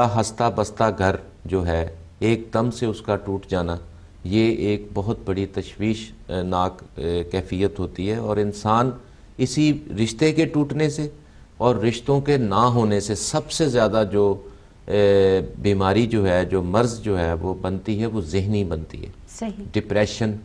ہنستا بستا گھر جو ہے ایک دم سے اس کا ٹوٹ جانا، یہ ایک بہت بڑی تشویش ناک کیفیت ہوتی ہے، اور انسان اسی رشتے کے ٹوٹنے سے اور رشتوں کے نہ ہونے سے سب سے زیادہ جو بیماری جو ہے، جو مرض جو ہے وہ بنتی ہے، وہ ذہنی بنتی ہے۔ صحیح۔ ڈپریشن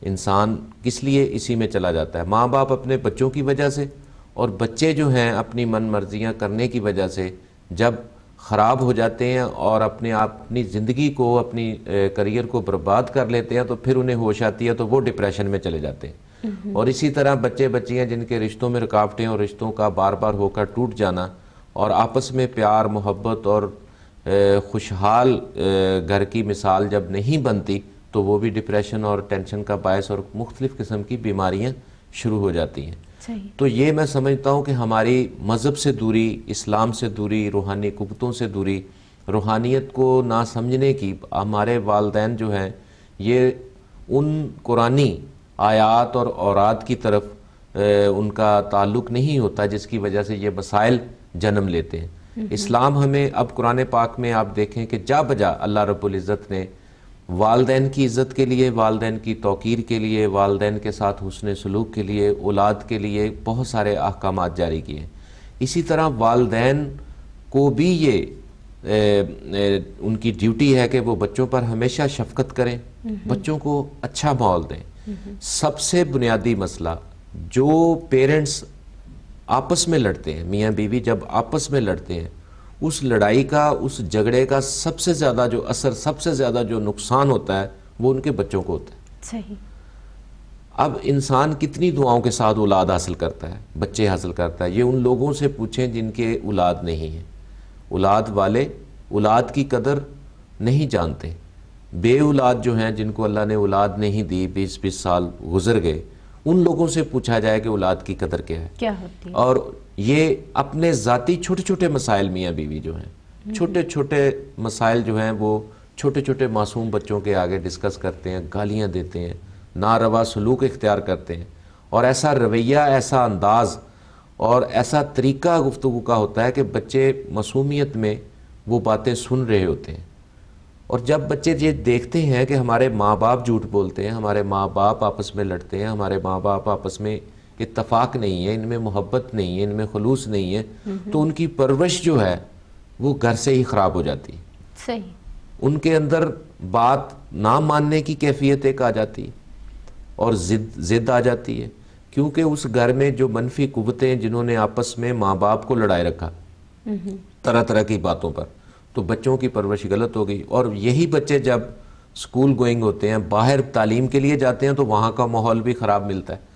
انسان کس لیے اسی میں چلا جاتا ہے؟ ماں باپ اپنے بچوں کی وجہ سے، اور بچے جو ہیں اپنی من مرضیاں کرنے کی وجہ سے جب خراب ہو جاتے ہیں اور اپنی زندگی کو، اپنی کریئر کو برباد کر لیتے ہیں، تو پھر انہیں ہوش آتی ہے تو وہ ڈپریشن میں چلے جاتے ہیں۔ اور اسی طرح بچے بچیاں جن کے رشتوں میں رکاوٹیں اور رشتوں کا بار بار ہو کر ٹوٹ جانا، اور آپس میں پیار محبت اور خوشحال گھر کی مثال جب نہیں بنتی، تو وہ بھی ڈپریشن اور ٹینشن کا باعث اور مختلف قسم کی بیماریاں شروع ہو جاتی ہیں۔ صحیح۔ تو یہ میں سمجھتا ہوں کہ ہماری مذہب سے دوری، اسلام سے دوری، روحانی قوتوں سے دوری، روحانیت کو نہ سمجھنے کی، ہمارے والدین جو ہیں یہ ان قرآنی آیات اور اوراد کی طرف ان کا تعلق نہیں ہوتا جس کی وجہ سے یہ مسائل جنم لیتے ہیں۔ اسلام ہمیں اب قرآن پاک میں آپ دیکھیں کہ جا بجا اللہ رب العزت نے والدین کی عزت کے لیے، والدین کی توقیر کے لیے، والدین کے ساتھ حسن سلوک کے لیے، اولاد کے لیے بہت سارے احکامات جاری کیے ہیں۔ اسی طرح والدین کو بھی یہ ان کی ڈیوٹی ہے کہ وہ بچوں پر ہمیشہ شفقت کریں، بچوں کو اچھا ماحول دیں۔ سب سے بنیادی مسئلہ جو پیرنٹس آپس میں لڑتے ہیں، میاں بیوی جب آپس میں لڑتے ہیں، اس لڑائی کا، اس جھگڑے کا سب سے زیادہ جو اثر، سب سے زیادہ جو نقصان ہوتا ہے وہ ان کے بچوں کو ہوتا ہے۔ صحیح۔ اب انسان کتنی دعاؤں کے ساتھ اولاد حاصل کرتا ہے، بچے حاصل کرتا ہے، یہ ان لوگوں سے پوچھیں جن کے اولاد نہیں ہیں۔ اولاد والے اولاد کی قدر نہیں جانتے۔ بے اولاد جو ہیں، جن کو اللہ نے اولاد نہیں دی، 20 سال گزر گئے، ان لوگوں سے پوچھا جائے کہ اولاد کی قدر کیا ہے، کیا ہوتی ہے۔ اور یہ اپنے ذاتی چھوٹے چھوٹے مسائل، میاں بیوی جو ہیں چھوٹے چھوٹے مسائل جو ہیں وہ چھوٹے چھوٹے معصوم بچوں کے آگے ڈسکس کرتے ہیں، گالیاں دیتے ہیں، ناروا سلوک اختیار کرتے ہیں، اور ایسا رویہ، ایسا انداز اور ایسا طریقہ گفتگو کا ہوتا ہے کہ بچے معصومیت میں وہ باتیں سن رہے ہوتے ہیں۔ اور جب بچے یہ دیکھتے ہیں کہ ہمارے ماں باپ جھوٹ بولتے ہیں، ہمارے ماں باپ آپس میں لڑتے ہیں، ہمارے ماں باپ آپس میں اتفاق نہیں ہے، ان میں محبت نہیں ہے، ان میں خلوص نہیں ہے، تو ان کی پرورش جو ہے وہ گھر سے ہی خراب ہو جاتی ہے۔ صحیح۔ ان کے اندر بات نہ ماننے کی کیفیت ایک آ جاتی ہے، اور ضد آ جاتی ہے، کیونکہ اس گھر میں جو منفی قوتیں جنہوں نے آپس میں ماں باپ کو لڑائے رکھا طرح طرح کی باتوں پر، تو بچوں کی پرورش غلط ہو گئی۔ اور یہی بچے جب اسکول گوئنگ ہوتے ہیں، باہر تعلیم کے لیے جاتے ہیں، تو وہاں کا ماحول بھی خراب ملتا ہے۔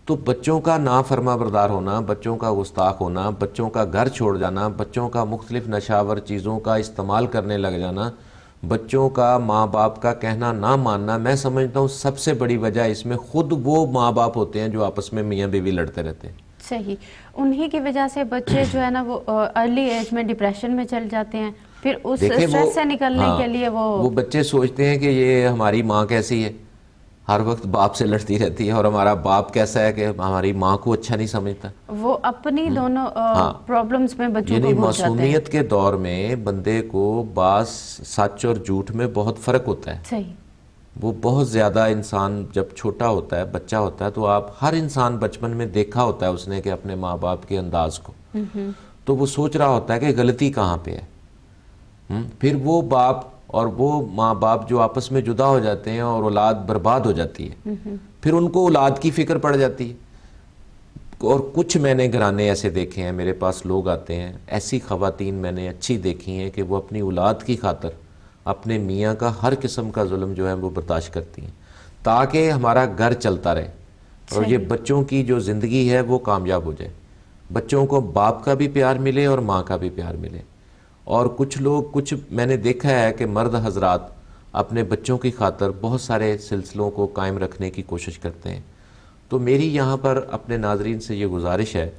تو بچوں کا نافرما بردار ہونا، بچوں کا گستاخ ہونا، بچوں کا گھر چھوڑ جانا، بچوں کا مختلف نشاور چیزوں کا استعمال کرنے لگ جانا، بچوں کا ماں باپ کا کہنا نہ ماننا، میں سمجھتا ہوں سب سے بڑی وجہ اس میں خود وہ ماں باپ ہوتے ہیں جو آپس میں میاں بیوی لڑتے رہتے ہیں۔ صحیح۔ انہی کی وجہ سے بچے جو ہے نا وہ ارلی ایج میں ڈپریشن میں چل جاتے ہیں، پھر اس سٹریس سے نکلنے کے لیے وہ بچے سوچتے ہیں کہ یہ ہماری ماں کیسی ہے، ہر وقت باپ سے لڑتی رہتی ہے، اور ہمارا باپ کیسا ہے کہ ہماری ماں کو اچھا نہیں سمجھتا۔ وہ اپنی دونوں پرابلمز میں بچوں کو یعنی بھول جاتے ہیں۔ معصومیت کے دور میں بندے کو بعض سچ اور جھوٹ میں بہت فرق ہوتا ہے۔ صحیح۔ وہ بہت زیادہ، انسان جب چھوٹا ہوتا ہے، بچہ ہوتا ہے، تو آپ ہر انسان بچپن میں دیکھا ہوتا ہے اس نے کہ اپنے ماں باپ کے انداز کو، تو وہ سوچ رہا ہوتا ہے کہ غلطی کہاں پہ ہے۔ پھر وہ باپ اور وہ ماں باپ جو آپس میں جدا ہو جاتے ہیں اور اولاد برباد ہو جاتی ہے، پھر ان کو اولاد کی فکر پڑ جاتی ہے۔ اور کچھ میں نے گھرانے ایسے دیکھے ہیں، میرے پاس لوگ آتے ہیں، ایسی خواتین میں نے اچھی دیکھی ہیں کہ وہ اپنی اولاد کی خاطر اپنے میاں کا ہر قسم کا ظلم جو ہے وہ برداشت کرتی ہیں، تاکہ ہمارا گھر چلتا رہے اور یہ بچوں کی جو زندگی ہے وہ کامیاب ہو جائے، بچوں کو باپ کا بھی پیار ملے اور ماں کا بھی پیار ملے۔ اور کچھ میں نے دیکھا ہے کہ مرد حضرات اپنے بچوں کی خاطر بہت سارے سلسلوں کو قائم رکھنے کی کوشش کرتے ہیں۔ تو میری یہاں پر اپنے ناظرین سے یہ گزارش ہے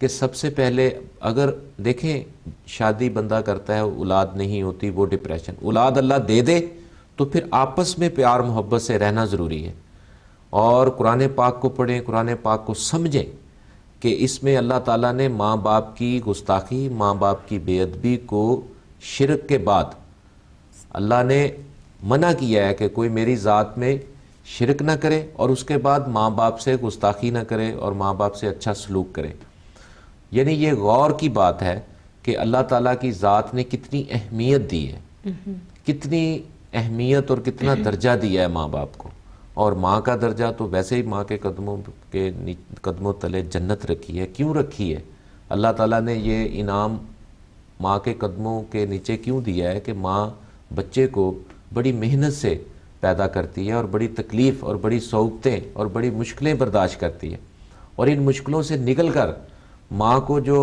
کہ سب سے پہلے اگر دیکھیں شادی بندہ کرتا ہے، اولاد نہیں ہوتی، وہ ڈپریشن، اولاد اللہ دے دے تو پھر آپس میں پیار محبت سے رہنا ضروری ہے، اور قرآن پاک کو پڑھیں، قرآن پاک کو سمجھیں کہ اس میں اللہ تعالیٰ نے ماں باپ کی گستاخی، ماں باپ کی بے ادبی کو شرک کے بعد اللہ نے منع کیا ہے کہ کوئی میری ذات میں شرک نہ کرے اور اس کے بعد ماں باپ سے گستاخی نہ کرے اور ماں باپ سے اچھا سلوک کرے. یعنی یہ غور کی بات ہے کہ اللہ تعالیٰ کی ذات نے کتنی اہمیت دی ہے, کتنی اہمیت اور کتنا درجہ دیا ہے ماں باپ کو. اور ماں کا درجہ تو ویسے ہی ماں کے قدموں تلے جنت رکھی ہے. کیوں رکھی ہے؟ اللہ تعالیٰ نے یہ انعام ماں کے قدموں کے نیچے کیوں دیا ہے کہ ماں بچے کو بڑی محنت سے پیدا کرتی ہے اور بڑی تکلیف اور بڑی صعوبتیں اور بڑی مشکلیں برداشت کرتی ہے, اور ان مشکلوں سے نکل کر ماں کو جو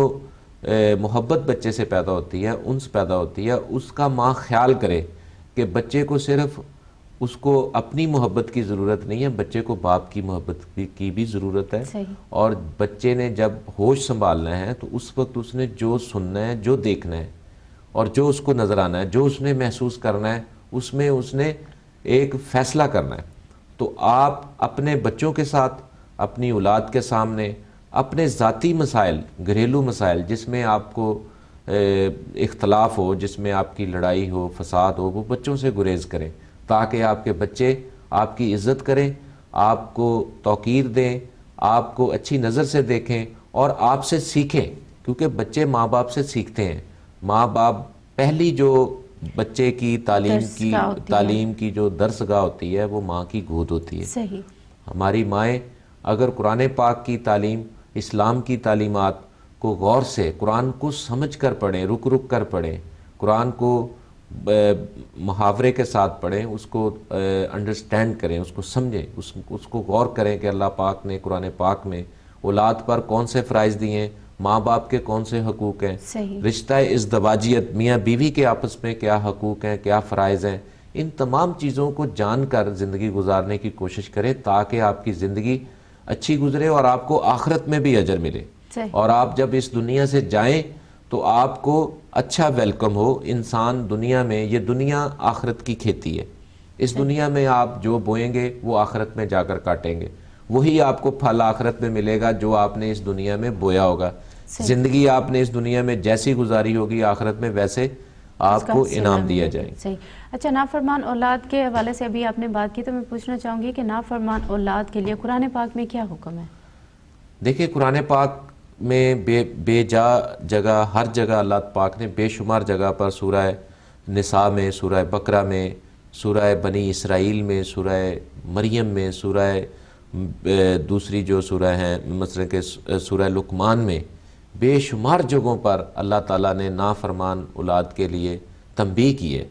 محبت بچے سے پیدا ہوتی ہے, انس پیدا ہوتی ہے, اس کا ماں خیال کرے کہ بچے کو صرف اس کو اپنی محبت کی ضرورت نہیں ہے, بچے کو باپ کی محبت کی بھی ضرورت ہے. اور بچے نے جب ہوش سنبھالنا ہے تو اس وقت اس نے جو سننا ہے, جو دیکھنا ہے اور جو اس کو نظر آنا ہے, جو اس نے محسوس کرنا ہے, اس میں اس نے ایک فیصلہ کرنا ہے. تو آپ اپنے بچوں کے ساتھ, اپنی اولاد کے سامنے اپنے ذاتی مسائل, گھریلو مسائل جس میں آپ کو اختلاف ہو, جس میں آپ کی لڑائی ہو, فساد ہو, وہ بچوں سے گریز کریں تاکہ آپ کے بچے آپ کی عزت کریں, آپ کو توقیر دیں, آپ کو اچھی نظر سے دیکھیں اور آپ سے سیکھیں. کیونکہ بچے ماں باپ سے سیکھتے ہیں. ماں باپ پہلی جو بچے کی تعلیم کی جو درسگاہ ہوتی ہے وہ ماں کی گود ہوتی ہے. صحیح. ہماری مائیں اگر قرآن پاک کی تعلیم, اسلام کی تعلیمات کو غور سے, قرآن کو سمجھ کر پڑھیں, رک رک کر پڑھیں, قرآن کو محاورے کے ساتھ پڑھیں, اس کو انڈرسٹینڈ کریں, اس کو سمجھیں, اس کو غور کریں کہ اللہ پاک نے قرآن پاک میں اولاد پر کون سے فرائض دیے ہیں, ماں باپ کے کون سے حقوق ہیں, رشتہ ازدواجیت میاں بیوی کے آپس میں کیا حقوق ہیں, کیا فرائض ہیں. ان تمام چیزوں کو جان کر زندگی گزارنے کی کوشش کریں تاکہ آپ کی زندگی اچھی گزرے اور آپ کو آخرت میں بھی اجر ملے. اور آپ جب اس دنیا سے جائیں تو آپ کو اچھا ویلکم ہو. انسان دنیا میں, یہ دنیا آخرت کی کھیتی ہے. اس دنیا میں آپ جو بوئیں گے وہ آخرت میں جا کر کاٹیں گے, وہی آپ کو پھل آخرت میں ملے گا جو آپ نے اس دنیا میں بویا ہوگا. زندگی آپ نے اس دنیا میں جیسی گزاری ہوگی آخرت میں ویسے آپ کو انعام دیا جائے. صحیح. اچھا, نافرمان اولاد کے حوالے سے ابھی آپ نے بات کی تو میں پوچھنا چاہوں گی کہ نافرمان اولاد کے لیے قرآن پاک میں کیا حکم ہے؟ دیکھیں, قرآن پاک میں بے جا جگہ, ہر جگہ اللہ پاک نے بے شمار جگہ پر سورہ نساء میں, سورہ بقرہ میں, سورہ بنی اسرائیل میں, سورہ مریم میں, سورہ دوسری جو سورہ ہیں مثلا کہ سورہ لقمان میں, بے شمار جگہوں پر اللہ تعالیٰ نے نافرمان اولاد کے لیے تنبیہ کی ہے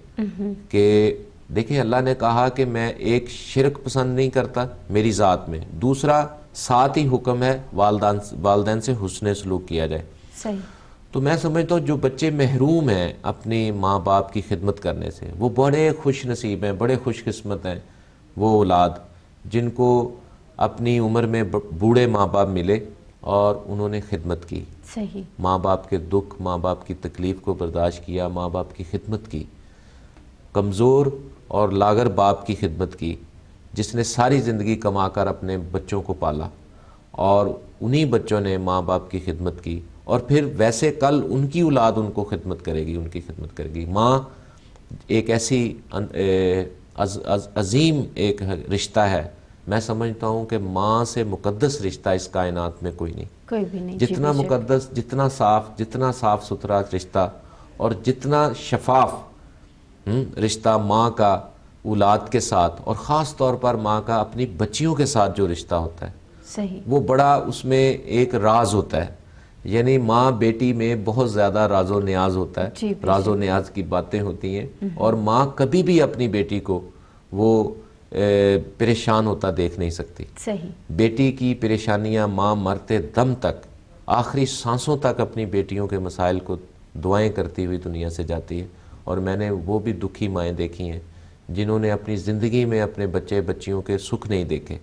کہ دیکھیں, اللہ نے کہا کہ میں ایک شرک پسند نہیں کرتا میری ذات میں, دوسرا ساتھ ہی حکم ہے والدین سے حسن سلوک کیا جائے. صحیح. تو میں سمجھتا ہوں جو بچے محروم ہیں اپنی ماں باپ کی خدمت کرنے سے وہ بڑے خوش نصیب ہیں, بڑے خوش قسمت ہیں وہ اولاد جن کو اپنی عمر میں بوڑھے ماں باپ ملے اور انہوں نے خدمت کی. صحیح. ماں باپ کے دکھ, ماں باپ کی تکلیف کو برداشت کیا, ماں باپ کی خدمت کی, کمزور اور لاغر باپ کی خدمت کی جس نے ساری زندگی کما کر اپنے بچوں کو پالا, اور انہی بچوں نے ماں باپ کی خدمت کی, اور پھر ویسے کل ان کی اولاد ان کو خدمت کرے گی, ان کی خدمت کرے گی. ماں ایک ایسی عظیم ایک رشتہ ہے, میں سمجھتا ہوں کہ ماں سے مقدس رشتہ اس کائنات میں کوئی نہیں, کوئی بھی نہیں. جتنا مقدس, جتنا صاف ستھرا رشتہ اور جتنا شفاف رشتہ ماں کا اولاد کے ساتھ, اور خاص طور پر ماں کا اپنی بچیوں کے ساتھ جو رشتہ ہوتا ہے, صحیح, وہ بڑا اس میں ایک راز ہوتا ہے. یعنی ماں بیٹی میں بہت زیادہ راز و نیاز ہوتا ہے, راز و نیاز کی باتیں ہوتی ہیں, اور ماں کبھی بھی اپنی بیٹی کو وہ پریشان ہوتا دیکھ نہیں سکتی. صحیح. بیٹی کی پریشانیاں ماں مرتے دم تک, آخری سانسوں تک اپنی بیٹیوں کے مسائل کو دعائیں کرتی ہوئی دنیا سے جاتی ہے. اور میں نے وہ بھی دکھی مائیں دیکھی ہیں جنہوں نے اپنی زندگی میں اپنے بچے بچیوں کے سکھ نہیں دیکھے,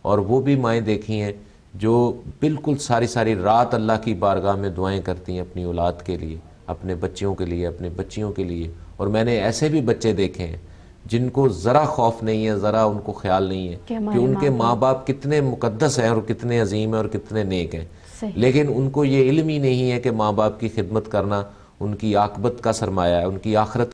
اور وہ بھی مائیں دیکھی ہیں جو بالکل ساری رات اللہ کی بارگاہ میں دعائیں کرتی ہیں اپنی اولاد کے لیے, اپنے بچیوں کے لیے, اپنے بچیوں کے لیے. اور میں نے ایسے بھی بچے دیکھے ہیں جن کو ذرا خوف نہیں ہے, ذرا ان کو خیال نہیں ہے کہ ان کے ماں باپ کتنے مقدس ہیں اور کتنے عظیم ہیں اور کتنے نیک ہیں, لیکن ان کو یہ علم ہی نہیں ہے کہ ماں باپ کی خدمت کرنا ان کی عاقبت کا سرمایہ ہے، ان کی آخرت